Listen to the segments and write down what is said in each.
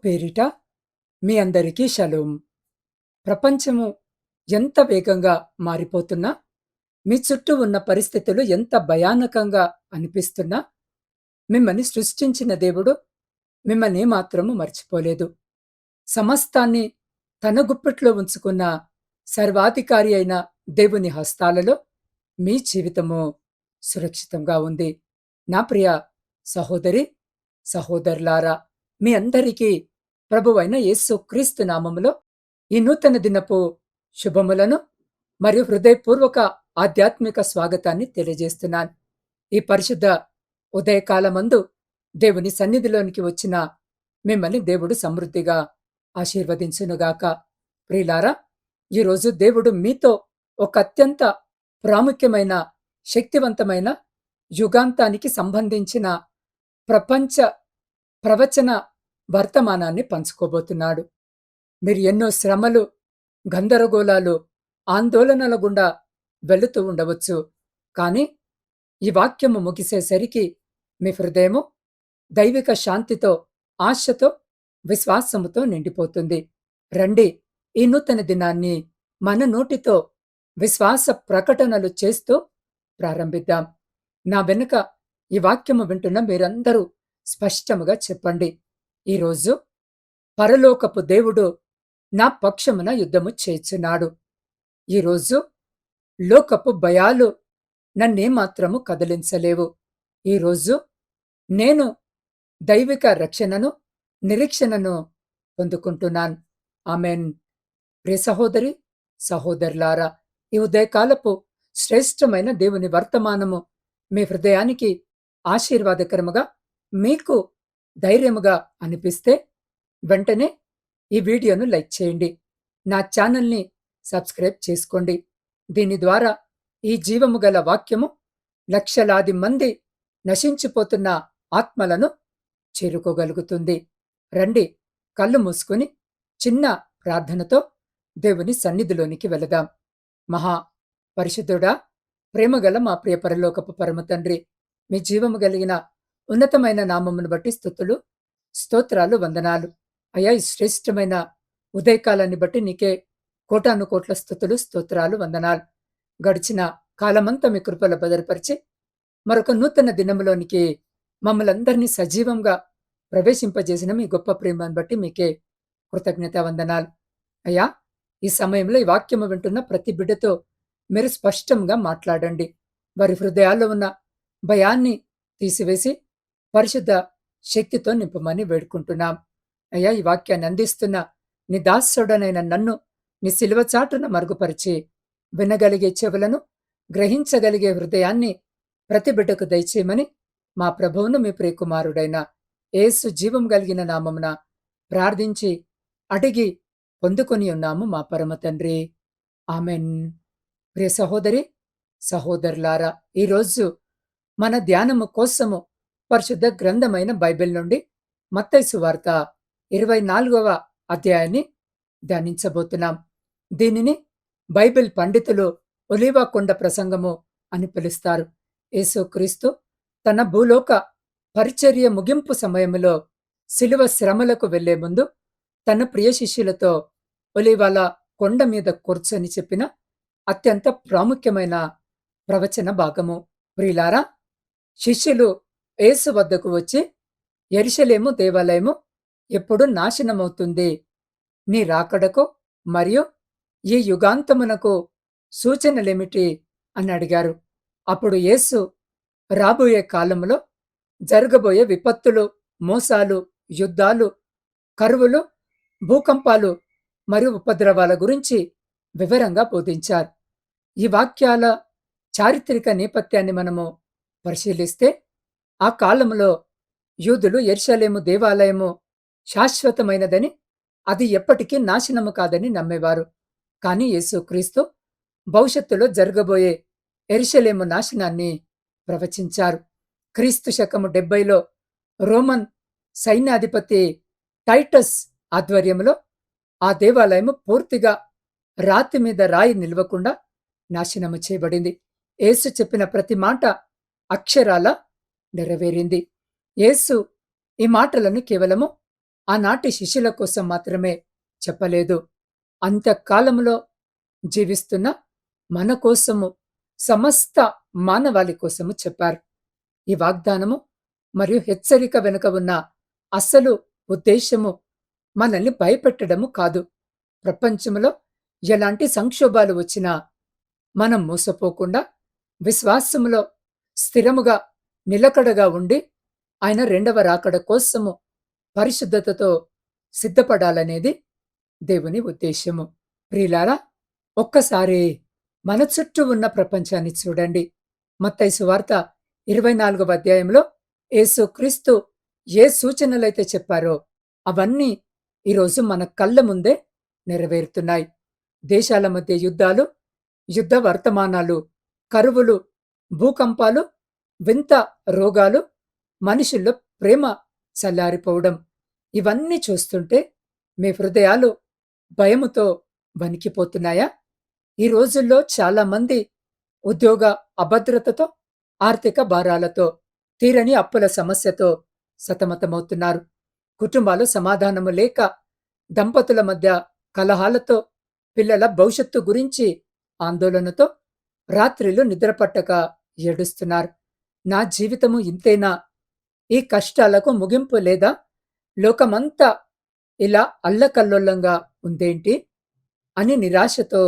పేరిట మీ అందరికీ షలోం. ప్రపంచము ఎంత వేగంగా మారిపోతున్నా, మీ చుట్టూ ఉన్న పరిస్థితులు ఎంత భయానకంగా అనిపిస్తున్నా, మిమ్మల్ని సృష్టించిన దేవుడు మిమ్మల్ని ఏమాత్రము మర్చిపోలేదు. సమస్తాన్ని తన గుప్పిట్లో ఉంచుకున్న సర్వాధికారి అయిన దేవుని హస్తాలలో మీ జీవితము సురక్షితంగా ఉంది. నా ప్రియ సహోదరి, సహోదరులారా, మీ అందరికీ ప్రభువైన యేసుక్రీస్తు నామములో ఈ నూతన దినపు శుభములను మరియు హృదయపూర్వక ఆధ్యాత్మిక స్వాగతాన్ని తెలియజేస్తున్నాను. ఈ పరిశుద్ధ ఉదయకాలమందు దేవుని సన్నిధిలోనికి వచ్చిన మిమ్మల్ని దేవుడు సమృద్ధిగా ఆశీర్వదించునుగాక. ప్రియులారా, ఈరోజు దేవుడు మీతో ఒక అత్యంత ప్రాముఖ్యమైన, శక్తివంతమైన యుగాంతానికి సంబంధించిన ప్రపంచ ప్రవచన వర్తమానాన్ని పంచుకోబోతున్నాడు. మీరు ఎన్నో శ్రమలు, గందరగోళాలు, ఆందోళనల గుండా వెళుతూ ఉండవచ్చు. కానీ ఈ వాక్యము ముగిసేసరికి మీ హృదయము దైవిక శాంతితో, ఆశతో, విశ్వాసముతో నిండిపోతుంది. రండి, ఈ నూతన దినాన్ని మన నోటితో విశ్వాస ప్రకటనలు చేస్తూ ప్రారంభిద్దాం. నా వెనుక ఈ వాక్యము వింటున్న మీరందరూ స్పష్టముగా చెప్పండి, ఈరోజు పరలోకపు దేవుడు నా పక్షమున యుద్ధము చేయుచున్నాడు. ఈరోజు లోకపు భయాలు నన్నేమాత్రము కదిలించలేవు. ఈరోజు నేను దైవిక రక్షణను, నిరీక్షణను పొందుకుంటున్నాను. ఆమెన్. ప్రియ సహోదరి, సహోదరులారా, ఈ ఉదయకాలపు శ్రేష్టమైన దేవుని వర్తమానము మీ హృదయానికి ఆశీర్వాదకరముగా, మీకు ధైర్యముగా అనిపిస్తే వెంటనే ఈ వీడియోను లైక్ చేయండి. నా ఛానల్ని సబ్స్క్రైబ్ చేసుకోండి. దీని ద్వారా ఈ జీవము గల వాక్యము లక్షలాది మంది నశించిపోతున్న ఆత్మలను చేరుకోగలుగుతుంది. రండి, కళ్ళు మూసుకుని చిన్న ప్రార్థనతో దేవుని సన్నిధిలోనికి వెళదాం. మహా పరిశుద్ధుడా, ప్రేమగల మా ప్రియ పరలోకపు పరమ తండ్రి, మీ జీవము కలిగిన ఉన్నతమైన నామమును బట్టి స్తుతులు, స్తోత్రాలు, వందనాలు. అయ్యా, ఈ శ్రేష్టమైన ఉదయకాలాన్ని బట్టి నీకే కోటాను కోట్ల స్తుతులు, స్తోత్రాలు, వందనాలు. గడిచిన కాలమంతా మీ కృపలో భద్రపరిచి మరొక నూతన దినములోనికి మమ్మల్ందరినీ సజీవంగా ప్రవేశింపజేసిన మీ గొప్ప ప్రేమను బట్టి మీకే కృతజ్ఞత, వందనాలు. అయ్యా, ఈ సమయంలో ఈ వాక్యము వింటున్న ప్రతి బిడ్డతో మీరు స్పష్టంగా మాట్లాడండి. వారి హృదయాల్లో ఉన్న భయాన్ని తీసివేసి పరిశుద్ధ శక్తితో నింపమని వేడుకుంటున్నాం. అయ్యా, ఈ వాక్యాన్ని అందిస్తున్న నీ దాసుడనైన నన్ను నీ సిలువ చాటున మరుగుపరిచి వినగలిగే చెవులను, గ్రహించగలిగే హృదయాన్ని ప్రతి బిడ్డకు దయచేయమని మా ప్రభువును, మీ ప్రియకుమారుడైన యేసు జీవం కలిగిన నామమున ప్రార్థించి అడిగి పొందుకొని ఉన్నాము మా పరమ తండ్రి. ఆమెన్. ప్రియ సహోదరి, సహోదరులారా, ఈరోజు మన ధ్యానము కోసము పరిశుద్ధ గ్రంథమైన బైబిల్ నుండి మత్తయి సువార్త 24వ అధ్యాయాన్ని ధ్యానించబోతున్నాం. దీనిని బైబిల్ పండితులు ఒలీవ కొండ ప్రసంగము అని పిలుస్తారు. యేసుక్రీస్తు తన భూలోక పరిచర్య ముగింపు సమయములో శిలువ శ్రమలకు వెళ్లే ముందు తన ప్రియ శిష్యులతో ఒలీవల కొండ మీద కూర్చొని చెప్పిన అత్యంత ప్రాముఖ్యమైన ప్రవచన భాగము. ప్రియులారా, శిష్యులు యేసు వద్దకు వచ్చి, యెరూషలేము దేవాలయము ఎప్పుడు నాశనమవుతుంది, నీ రాకడకు మరియు ఈ యుగాంతమునకు సూచనలేమిటి అని అడిగారు. అప్పుడు యేసు రాబోయే కాలంలో జరగబోయే విపత్తులు, మోసాలు, యుద్ధాలు, కరువులు, భూకంపాలు మరియు ఉపద్రవాల గురించి వివరంగా బోధించారు. ఈ వాక్యాల చారిత్రక నేపథ్యాన్ని మనము పరిశీలిస్తే, ఆ కాలంలో యూదులు యెరూషలేము దేవాలయము శాశ్వతమైనదని, అది ఎప్పటికీ నాశనము కాదని నమ్మేవారు. కానీ యేసుక్రీస్తు భవిష్యత్తులో జరగబోయే యెరూషలేము నాశనాన్ని ప్రవచించారు. క్రీస్తు శకము 70లో రోమన్ సైన్యాధిపతి టైటస్ ఆధ్వర్యంలో ఆ దేవాలయము పూర్తిగా రాతి మీద రాయి నిలవకుండా నాశనము చేయబడింది. యేసు చెప్పిన ప్రతి మాట అక్షరాల నెరవేరింది. యేసు ఈ మాటలను కేవలము ఆనాటి శిష్యుల కోసం మాత్రమే చెప్పలేదు. అంత్యకాలంలో జీవిస్తున్న మన కోసము, సమస్త మానవాళి కోసము చెప్పారు. ఈ వాగ్దానము మరియు హెచ్చరిక వెనుక ఉన్న అసలు ఉద్దేశ్యము మనల్ని భయపెట్టడము కాదు. ప్రపంచంలో ఎలాంటి సంక్షోభాలు వచ్చినా మనం మోసపోకుండా విశ్వాసములో స్థిరముగా నిలకడగా ఉండి ఆయన రెండవ రాకడ కోసము పరిశుద్ధతతో సిద్ధపడాలనేది దేవుని ఉద్దేశ్యము. ప్రియులారా, ఒక్కసారి మన చుట్టూ ఉన్న ప్రపంచాన్ని చూడండి. మత్తయి సువార్త 24వ అధ్యాయంలో యేసుక్రీస్తు ఏ సూచనలైతే చెప్పారో అవన్నీ ఈరోజు మన కళ్ళ ముందే నెరవేరుతున్నాయి. దేశాల మధ్య యుద్ధాలు, యుద్ధ వర్తమానాలు, కరువులు, భూకంపాలు, వింత రోగాలు, మనుషుల్లో ప్రేమ చల్లారిపోవడం, ఇవన్నీ చూస్తుంటే మీ హృదయాలు భయముతో వణికిపోతున్నాయా? ఈ రోజుల్లో చాలామంది ఉద్యోగ అభద్రతతో, ఆర్థిక భారాలతో, తీరని అప్పుల సమస్యతో సతమతమవుతున్నారు. కుటుంబాలు సమాధానము లేక, దంపతుల మధ్య కలహాలతో, పిల్లల భవిష్యత్తు గురించి ఆందోళనతో రాత్రిళ్ళు నిద్రపట్టక ఏడుస్తున్నారు. నా జీవితము ఇంతేనా? ఈ కష్టాలకు ముగింపు లేదా? లోకమంతా ఇలా అల్లకల్లోలంగా ఉందేంటి అని నిరాశతో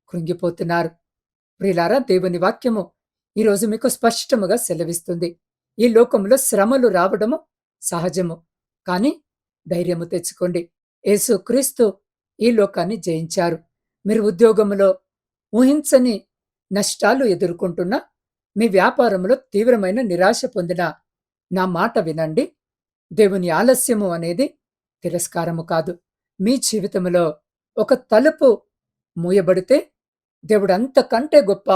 కృంగిపోతున్నారు. ప్రియులారా, దేవుని వాక్యము ఈరోజు మీకు స్పష్టముగా సెలవిస్తుంది. ఈ లోకంలో శ్రమలు రావడము సహజము. కానీ ధైర్యము తెచ్చుకోండి. యేసుక్రీస్తు ఈ లోకాన్ని జయించారు. మీరు ఉద్యోగములో ఊహించని నష్టాలు ఎదుర్కొంటున్నా, మీ వ్యాపారంలో తీవ్రమైన నిరాశ పొందిన నా మాట వినండి. దేవుని ఆలస్యము అనేది తిరస్కారము కాదు. మీ జీవితంలో ఒక తలుపు మూయబడితే దేవుడు అంతకంటే గొప్ప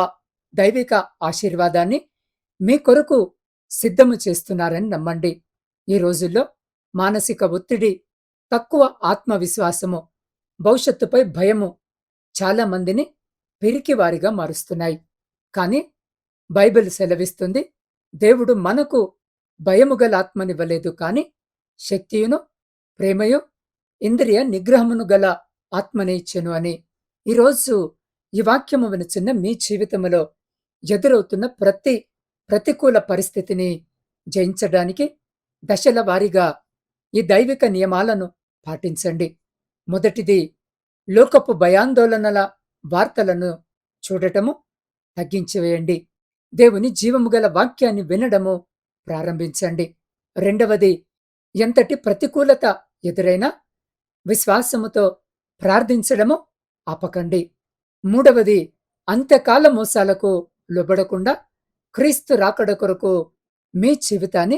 దైవిక ఆశీర్వాదాన్ని మీ కొరకు సిద్ధము చేస్తున్నారని నమ్మండి. ఈ రోజుల్లో మానసిక ఒత్తిడి, తక్కువ ఆత్మవిశ్వాసము, భవిష్యత్తుపై భయము చాలా మందిని పిరికివారిగా మారుస్తున్నాయి. కానీ బైబిల్ సెలవిస్తుంది, దేవుడు మనకు భయము గల ఆత్మనివ్వలేదు, కానీ శక్తియును, ప్రేమయు, ఇంద్రియ నిగ్రహమును గల ఆత్మనే ఇచ్చెను అని. ఈరోజు ఈ వాక్యము వినుచున్న మీ జీవితంలో ఎదురవుతున్న ప్రతికూల పరిస్థితిని జయించడానికి దశల వారీగా ఈ దైవిక నియమాలను పాటించండి. మొదటిది, లోకపు భయాందోళనల వార్తలను చూడటము తగ్గించివేయండి. దేవుని జీవము గల వాక్యాన్ని వినడము ప్రారంభించండి. రెండవది, ఎంతటి ప్రతికూలత ఎదురైనా విశ్వాసముతో ప్రార్థించడము ఆపకండి. మూడవది, అంత్యకాల మోసాలకు లోబడకుండా క్రీస్తు రాకడ కొరకు మీ జీవితాన్ని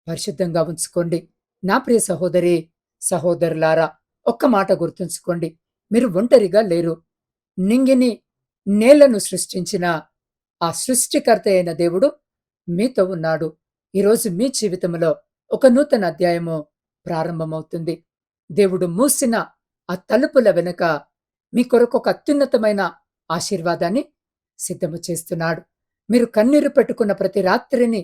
పరిశుద్ధంగా ఉంచుకోండి. నా ప్రియ సహోదరి, సహోదరులారా, ఒక్క మాట గుర్తుంచుకోండి. మీరు ఒంటరిగా లేరు. నింగిని, నేలను సృష్టించిన ఆ సృష్టికర్త అయిన దేవుడు మీతో ఉన్నాడు. ఈరోజు మీ జీవితంలో ఒక నూతన అధ్యాయము ప్రారంభమవుతుంది. దేవుడు మూసిన ఆ తలుపుల వెనుక మీ కొరకు ఒక అత్యున్నతమైన ఆశీర్వాదాన్ని సిద్ధము చేస్తున్నాడు. మీరు కన్నీరు పెట్టుకున్న ప్రతి రాత్రిని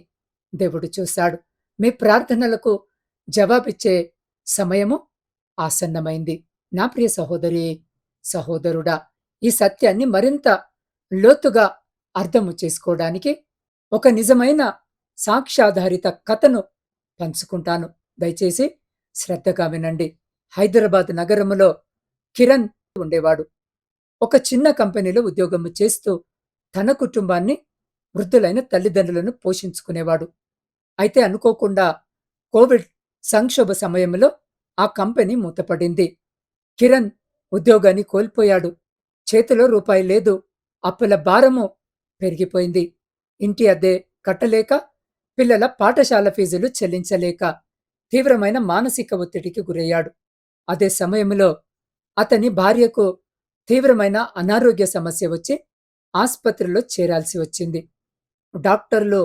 దేవుడు చూశాడు. మీ ప్రార్థనలకు జవాబిచ్చే సమయము ఆసన్నమైంది. నా ప్రియ సహోదరి, సహోదరుడా, ఈ సత్యాన్ని మరింత లోతుగా అర్థము చేసుకోవడానికి ఒక నిజమైన సాక్ష్యాధారిత కథను పంచుకుంటాను. దయచేసి శ్రద్ధగా వినండి. హైదరాబాద్ నగరములో కిరణ్ ఉండేవాడు. ఒక చిన్న కంపెనీలో ఉద్యోగము చేస్తూ తన కుటుంబాన్ని, వృద్ధులైన తల్లిదండ్రులను పోషించుకునేవాడు. అయితే అనుకోకుండా కోవిడ్ సంక్షోభ సమయంలో ఆ కంపెనీ మూతపడింది. కిరణ్ ఉద్యోగాన్ని కోల్పోయాడు. చేతిలో రూపాయి లేదు. అప్పుల భారము పెరిగిపోయింది. ఇంటి అద్దె కట్టలేక, పిల్లల పాఠశాల ఫీజులు చెల్లించలేక తీవ్రమైన మానసిక ఒత్తిడికి గురయ్యాడు. అదే సమయంలో అతని భార్యకు తీవ్రమైన అనారోగ్య సమస్య వచ్చి ఆస్పత్రిలో చేరాల్సి వచ్చింది. డాక్టర్లు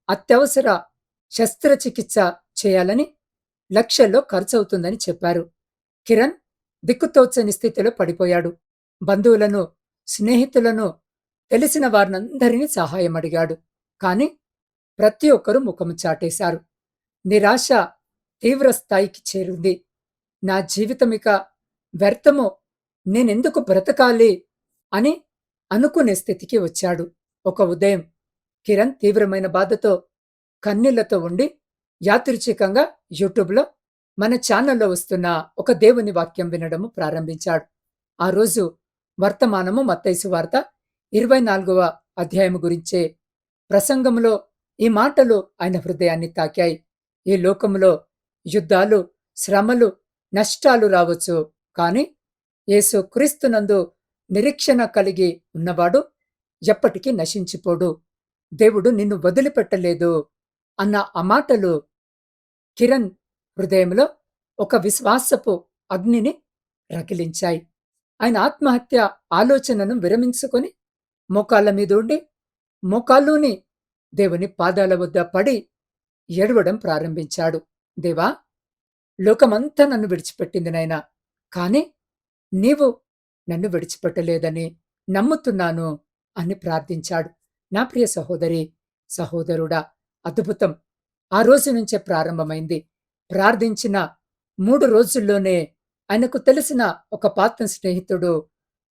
అత్యవసర శస్త్రచికిత్స చేయాలని, లక్షల్లో ఖర్చవుతుందని చెప్పారు. కిరణ్ దిక్కుతోచని స్థితిలో పడిపోయాడు. బంధువులను, స్నేహితులను, తెలిసిన వారినందరినీ సహాయం అడిగాడు. కాని ప్రతి ఒక్కరూ ముఖము చాటేశారు. నిరాశ తీవ్ర స్థాయికి చేరింది. నా జీవితమిక వ్యర్థము, నేనెందుకు బ్రతకాలి అని అనుకునే స్థితికి వచ్చాడు. ఒక ఉదయం కిరణ్ తీవ్రమైన బాధతో, కన్నీళ్లతో ఉండి యాదృచ్ఛికంగా యూట్యూబ్‌లో మన ఛానల్‌లో వస్తున్న ఒక దేవుని వాక్యం వినడము ప్రారంభించాడు. ఆ రోజు వర్తమానము మత్తయి సువార్త 24వ అధ్యాయము గురించే ప్రసంగంలో ఈ మాటలు ఆయన హృదయాన్ని తాకాయి. ఈ లోకములో యుద్ధాలు, శ్రమలు, నష్టాలు రావచ్చు. కాని యేసు క్రీస్తునందు నిరీక్షణ కలిగి ఉన్నవాడు ఎప్పటికీ నశించిపోడు. దేవుడు నిన్ను వదిలిపెట్టలేదు అన్న ఆ మాటలు కిరణ్ హృదయంలో ఒక విశ్వాసపు అగ్నిని రగిలించాయి. ఆయన ఆత్మహత్య ఆలోచనను విరమించుకొని మోకాళ్ళ మీద ఉండి, మోకాళ్ళూని దేవుని పాదాల వద్ద పడి ఏడవడం ప్రారంభించాడు. దేవా, లోకమంతా నన్ను విడిచిపెట్టింది నాయనా, కాని నీవు నన్ను విడిచిపెట్టలేదని నమ్ముతున్నాను అని ప్రార్థించాడు. నా ప్రియ సహోదరి, సహోదరుడా, అద్భుతం ఆ రోజు నుంచే ప్రారంభమైంది. ప్రార్థించిన 3 రోజుల్లోనే ఆయనకు తెలిసిన ఒక పాత స్నేహితుడు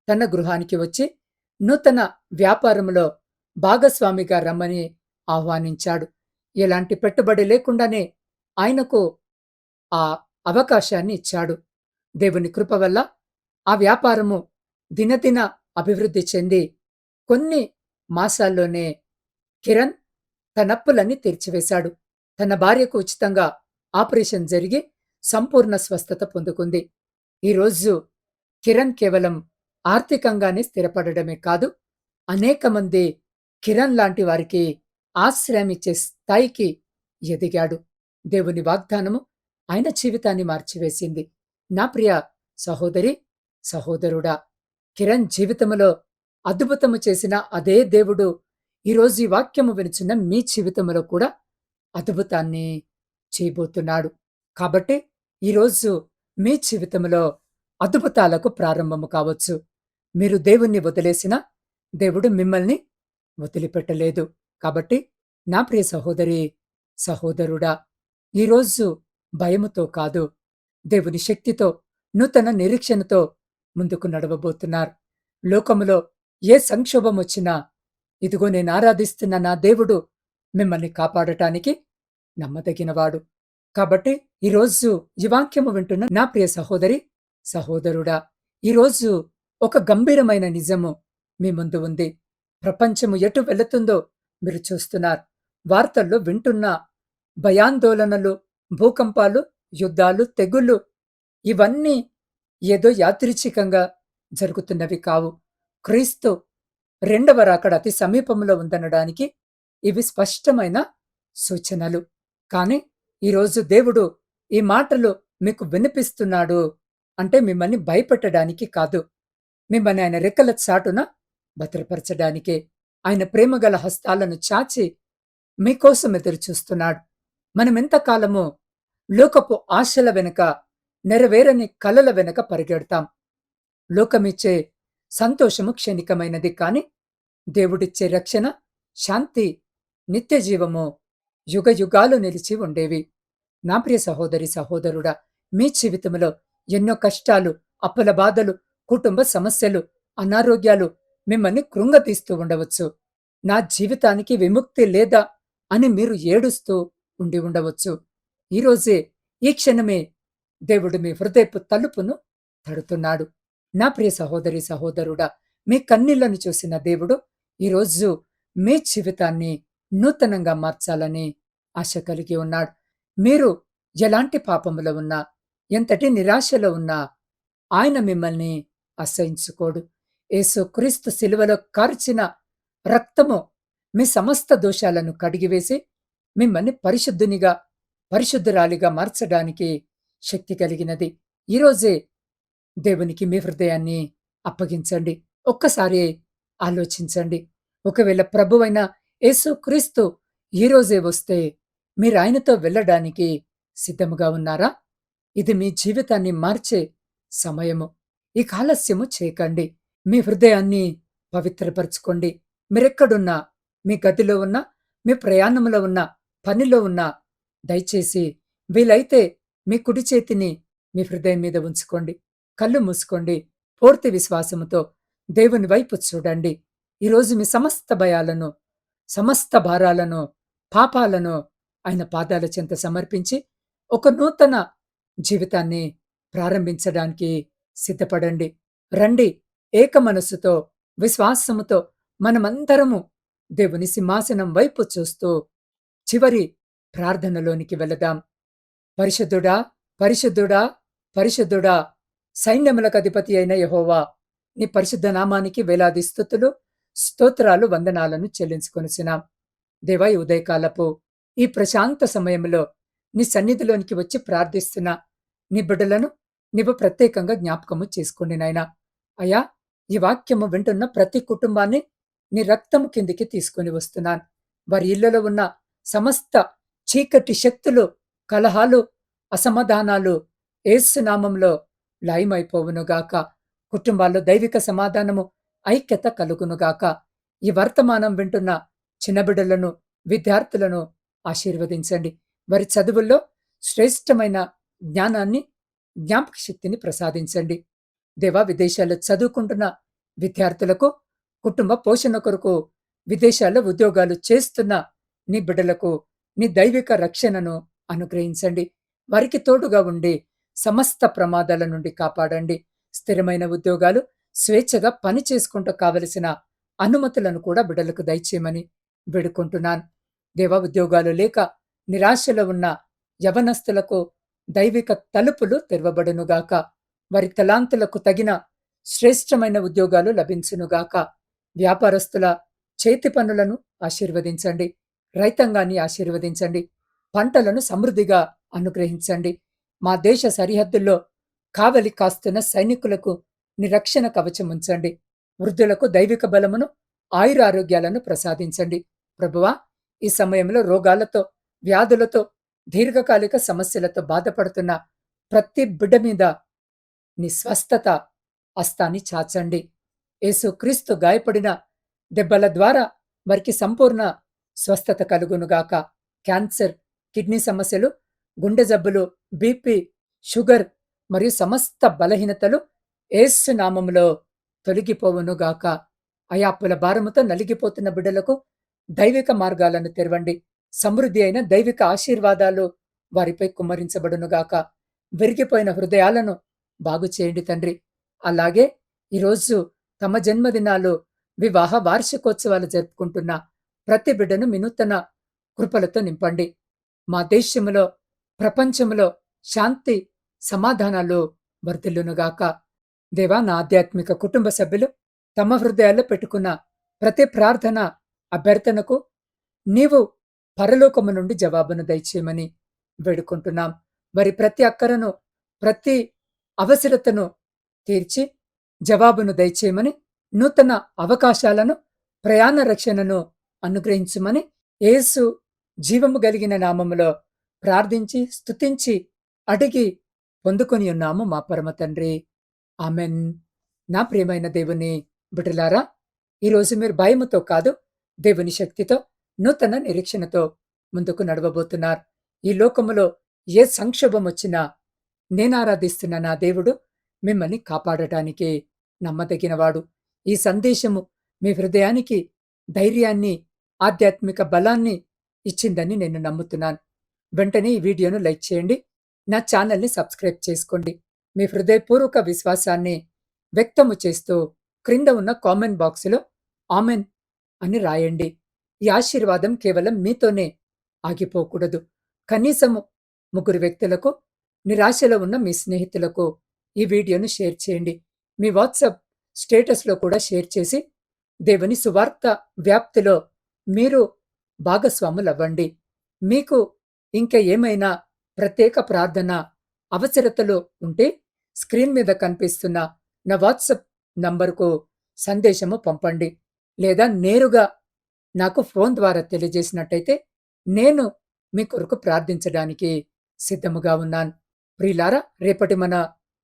తన గృహానికి వచ్చి నూతన వ్యాపారంలో భాగస్వామిగా రమ్మని ఆహ్వానించాడు. ఎలాంటి పెట్టుబడి లేకుండానే ఆయనకు ఆ అవకాశాన్ని ఇచ్చాడు. దేవుని కృప వల్ల ఆ వ్యాపారము దినదిన అభివృద్ధి చెంది కొన్ని మాసాల్లోనే కిరణ్ తనప్పులన్నీ తీర్చివేశాడు. తన భార్యకు ఉచితంగా ఆపరేషన్ జరిగి సంపూర్ణ స్వస్థత పొందుకుంది. ఈరోజు కిరణ్ కేవలం ఆర్థికంగానే స్థిరపడడమే కాదు, అనేక మంది కిరణ్ లాంటి వారికి ఆశ్రయమిచ్చే స్థాయికి ఎదిగాడు. దేవుని వాగ్దానము ఆయన జీవితాన్ని మార్చివేసింది. నా ప్రియ సహోదరి, సహోదరుడా, కిరణ్ జీవితములో అద్భుతము చేసిన అదే దేవుడు ఈరోజు ఈ వాక్యము వినుచున్న మీ జీవితంలో కూడా అద్భుతాన్ని చేయబోతున్నాడు. కాబట్టి ఈరోజు మీ జీవితంలో అద్భుతాలకు ప్రారంభము కావచ్చు. మీరు దేవుణ్ణి వదిలేసినా దేవుడు మిమ్మల్ని వదిలిపెట్టలేదు. కాబట్టి నా ప్రియ సహోదరి, సహోదరుడా, ఈరోజు భయముతో కాదు, దేవుని శక్తితో, నూతన నిరీక్షణతో ముందుకు నడవబోతున్నారు. లోకములో ఏ సంక్షోభం వచ్చినా, ఇదిగో నేను ఆరాధిస్తున్న నా దేవుడు మిమ్మల్ని కాపాడటానికి నమ్మదగినవాడు. కాబట్టి ఈరోజు ఈ వాక్యము వింటున్న నా ప్రియ సహోదరి, సహోదరుడా, ఈరోజు ఒక గంభీరమైన నిజము మీ ముందు ఉంది. ప్రపంచము ఎటు వెళుతుందో మీరు చూస్తున్నారు. వార్తల్లో వింటున్న భయాందోళనలు, భూకంపాలు, యుద్ధాలు, తెగుళ్ళు, ఇవన్నీ ఏదో యాదృచ్ఛికంగా జరుగుతున్నవి కావు. క్రీస్తు రెండవ రాకడ అతి సమీపంలో ఉందనడానికి ఇవి స్పష్టమైన సూచనలు. కాని ఈరోజు దేవుడు ఈ మాటలు మీకు వినిపిస్తున్నాడు అంటే మిమ్మల్ని భయపెట్టడానికి కాదు, మిమ్మల్ని ఆయన రెక్కల చాటున భద్రపరచడానికే. ఆయన ప్రేమగల హస్తాలను చాచి మీకోసం ఎదురుచూస్తున్నాడు. మనమెంతకాలమో లోకపు ఆశల వెనుక, నెరవేరని కలల వెనుక పరిగెడతాం. లోకమిచ్చే సంతోషము క్షణికమైనది, కాని దేవుడిచ్చే రక్షణ, శాంతి, నిత్య జీవము యుగయుగాలు నిలిచి ఉండేవి. నా ప్రియ సహోదరి, సహోదరుడా, మీ జీవితంలో ఎన్నో కష్టాలు, అప్పుల బాధలు, కుటుంబ సమస్యలు, అనారోగ్యాలు మిమ్మల్ని కృంగతీస్తూ ఉండవచ్చు. నా జీవితానికి విముక్తి లేదా అని మీరు ఏడుస్తూ ఉండి ఉండవచ్చు. ఈరోజే, ఈ క్షణమే దేవుడు మీ హృదయపు తలుపును తడుతున్నాడు. నా ప్రియ సహోదరి, సహోదరుడా, మీ కన్నీళ్లను చూసిన దేవుడు ఈరోజు మీ జీవితాన్ని నూతనంగా మార్చాలని ఆశ కలిగి ఉన్నాడు. మీరు ఎలాంటి పాపములో ఉన్నా, ఎంతటి నిరాశలో ఉన్నా ఆయన మిమ్మల్ని అసహించుకోడు. యేసు క్రీస్తు శిలువలో కార్చిన రక్తము మీ సమస్త దోషాలను కడిగివేసి మిమ్మల్ని పరిశుద్ధునిగా, పరిశుద్ధురాలిగా మార్చడానికి శక్తి కలిగినది. ఈరోజే దేవునికి మీ హృదయాన్ని అప్పగించండి. ఒక్కసారి ఆలోచించండి. ఒకవేళ ప్రభువైన యేసు క్రీస్తు ఈరోజే వస్తే మీరు ఆయనతో వెళ్ళడానికి సిద్ధముగా ఉన్నారా? ఇది మీ జీవితాన్ని మార్చే సమయము. ఈ ఆలస్యము చేయకండి. మీ హృదయాన్ని పవిత్రపరచుకోండి. మీరెక్కడున్నా, మీ గదిలో ఉన్నా, మీ ప్రయాణంలో ఉన్నా, పనిలో ఉన్నా, దయచేసి వీలైతే మీ కుడి చేతిని మీ హృదయం మీద ఉంచుకోండి. కళ్ళు మూసుకోండి. పూర్తి విశ్వాసముతో దేవుని వైపు చూడండి. ఈరోజు మీ సమస్త భయాలను, సమస్త భారాలను, పాపాలను ఆయన పాదాల చెంత సమర్పించి, ఒక నూతన జీవితాన్ని ప్రారంభించడానికి సిద్ధపడండి. రండి, ఏక మనస్సుతో, విశ్వాసముతో మనమందరము దేవుని సింహాసనం వైపు చూస్తూ చివరి ప్రార్థనలోనికి వెళదాం. పరిశుద్ధుడా, పరిశుద్ధుడా, పరిశుద్ధుడా, సైన్యములకు అధిపతి అయిన యెహోవా, నీ పరిశుద్ధ నామానికి వేలాది స్తుతులు, స్తోత్రాలు, వందనాలను చెల్లించుకొనుచున్నాం. దేవా, ఈ ఉదయకాలపు ఈ ప్రశాంత సమయంలో నీ సన్నిధిలోనికి వచ్చి ప్రార్థిస్తున్నా నీ బిడ్డలను నీవు ప్రత్యేకంగా జ్ఞాపకము చేసుకోండి నాయనా. అయ్యా, ఈ వాక్యము వింటున్న ప్రతి కుటుంబాన్ని నీ రక్తము కిందికి తీసుకొని వస్తున్నాను. వారి ఇళ్లలో ఉన్న సమస్త చీకటి శక్తులు, కలహాలు, అసమాధానాలు యేసు నామంలో లయమైపోవునుగాక. కుటుంబాల్లో దైవిక సమాధానము, ఐక్యత కలుగునుగాక. ఈ వర్తమానం వింటున్న చిన్నబిడ్డలను, విద్యార్థులను ఆశీర్వదించండి. వారి చదువుల్లో శ్రేష్టమైన జ్ఞానాన్ని, జ్ఞాపక శక్తిని ప్రసాదించండి. దేవా, విదేశాల్లో చదువుకుంటున్న విద్యార్థులకు కుటుంబ పోషణ కొరకు విదేశాల్లో ఉద్యోగాలు చేస్తున్న నీ బిడ్డలకు నీ దైవిక రక్షణను అనుగ్రహించండి. వారికి తోడుగా ఉండి సమస్త ప్రమాదాల నుండి కాపాడండి. స్థిరమైన ఉద్యోగాలు, స్వేచ్ఛగా పని చేసుకుంటూ కావలసిన అనుమతులను కూడా బిడ్డలకు దయచేయమని వేడుకుంటున్నాను. దేవా, ఉద్యోగాలు లేక నిరాశలో ఉన్న యవనస్తులకు దైవిక తలుపులు తెరవబడునుగాక. వారి తలాంతులకు తగిన శ్రేష్టమైన ఉద్యోగాలు లభించునుగాక. వ్యాపారస్తుల చేతి పనులను ఆశీర్వదించండి. రైతాంగాన్ని ఆశీర్వదించండి. పంటలను సమృద్ధిగా అనుగ్రహించండి. మా దేశ సరిహద్దుల్లో కావలి కాస్తున్న సైనికులకు నిరక్షణ కవచం ఉంచండి. వృద్ధులకు దైవిక బలమును, ఆయురారోగ్యాలను ప్రసాదించండి. ప్రభువా, ఈ సమయంలో రోగాలతో, వ్యాధులతో, దీర్ఘకాలిక సమస్యలతో బాధపడుతున్న ప్రతి బిడ్డ మీద నీ స్వస్థత హస్తాన్ని చాచండి. యేసుక్రీస్తు గాయపడిన దెబ్బల ద్వారా వారికి సంపూర్ణ స్వస్థత కలుగునుగాక. క్యాన్సర్, కిడ్నీ సమస్యలు, గుండె జబ్బులు, బీపీ, షుగర్ మరియు సమస్త బలహీనతలు యేసు నామములో తొలగిపోవునుగాక. అయాప్పుల భారముతో నలిగిపోతున్న బిడ్డలకు దైవిక మార్గాలను తెరవండి. సమృద్ధి అయిన దైవిక ఆశీర్వాదాలు వారిపై కుమ్మరించబడునుగాక. విరిగిపోయిన హృదయాలను బాగు చేయండి తండ్రి. అలాగే ఈరోజు తమ జన్మదినాలు, వివాహ వార్షికోత్సవాలు జరుపుకుంటున్న ప్రతి బిడ్డను వినూతన కృపలతో నింపండి. మా దేశములో, ప్రపంచములో శాంతి, సమాధానాలు వర్ధిల్లునుగాక. దేవా, నా ఆధ్యాత్మిక కుటుంబ సభ్యులు తమ హృదయాల్లో పెట్టుకున్న ప్రతి ప్రార్థన, అభ్యర్థనకు నీవు పరలోకము నుండి జవాబును దయచేయమని వేడుకుంటున్నాం. వారి ప్రతి అక్కరను, ప్రతి అవసరతను తీర్చి జవాబును దయచేయమని, నూతన అవకాశాలను, ప్రయాణ రక్షణను అనుగ్రహించుమని యేసు జీవము కలిగిన నామములో ప్రార్థించి, స్తుతించి, అడిగి పొందుకొని ఉన్నాము మా పరమ తండ్రి. ఆమెన్. నా ప్రియమైన దేవుని బిడ్డలారా, ఈరోజు మీరు భయముతో కాదు, దేవుని శక్తితో, నూతన నిరీక్షణతో ముందుకు నడవబోతున్నారు. ఈ లోకములో ఏ సంక్షోభం వచ్చినా నేనారాధిస్తున్న నా దేవుడు మిమ్మల్ని కాపాడటానికి నమ్మదగినవాడు. ఈ సందేశము మీ హృదయానికి ధైర్యాన్ని, ఆధ్యాత్మిక బలాన్ని ఇచ్చిందని నేను నమ్ముతున్నాను. వెంటనే ఈ వీడియోను లైక్ చేయండి. నా ఛానల్ని సబ్స్క్రైబ్ చేసుకోండి. మీ హృదయపూర్వక విశ్వాసాన్ని వ్యక్తము చేస్తూ క్రింద ఉన్న కామెంట్ బాక్సులో ఆమెన్ అని రాయండి. ఈ ఆశీర్వాదం కేవలం మీతోనే ఆగిపోకూడదు. కనీసము 3 వ్యక్తులకు, నిరాశలో ఉన్న మీ స్నేహితులకు ఈ వీడియోను షేర్ చేయండి. మీ వాట్సాప్ స్టేటస్లో కూడా షేర్ చేసి దేవుని సువార్త వ్యాప్తిలో మీరు భాగస్వాములవ్వండి. మీకు ఇంకా ఏమైనా ప్రత్యేక ప్రార్థన అవసరతలు ఉంటే స్క్రీన్ మీద కనిపిస్తున్న నా వాట్సాప్ నంబరుకు సందేశము పంపండి. లేదా నేరుగా నాకు ఫోన్ ద్వారా తెలియజేసినట్టయితే నేను మీ కొరకు ప్రార్థించడానికి సిద్ధముగా ఉన్నాను. ప్రియులారా, రేపటి మన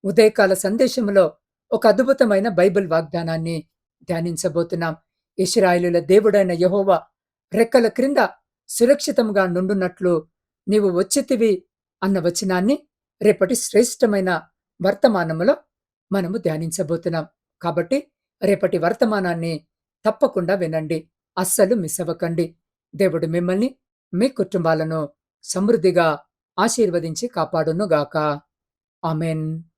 ఉదయకాల సందేశంలో ఒక అద్భుతమైన బైబిల్ వాగ్దానాన్ని ధ్యానించబోతున్నాం. ఇశ్రాయేలుల దేవుడైన యెహోవా రెక్కల క్రింద సురక్షితంగా నుండున్నట్లు నీవు వచ్చితివి అన్న వచనాన్ని రేపటి శ్రేష్టమైన వర్తమానములో మనము ధ్యానించబోతున్నాం. కాబట్టి రేపటి వర్తమానాన్ని తప్పకుండా వినండి. అస్సలు మిస్ అవ్వకండి. దేవుడు మిమ్మల్ని, మీ కుటుంబాలను సమృద్ధిగా ఆశీర్వదించి కాపాడునుగాక. ఆమేన్.